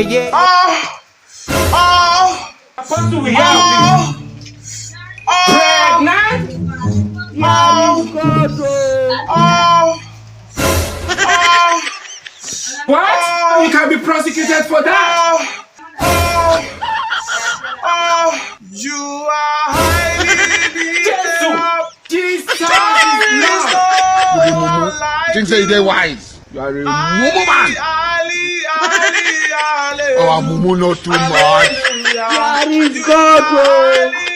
yeah. Apostle, we have pregnant. What? You can be prosecuted for that. You are highly lifted up. Jesus is Lord. Think say they wise. You are a mumu man. Oh, mumu not too much. God,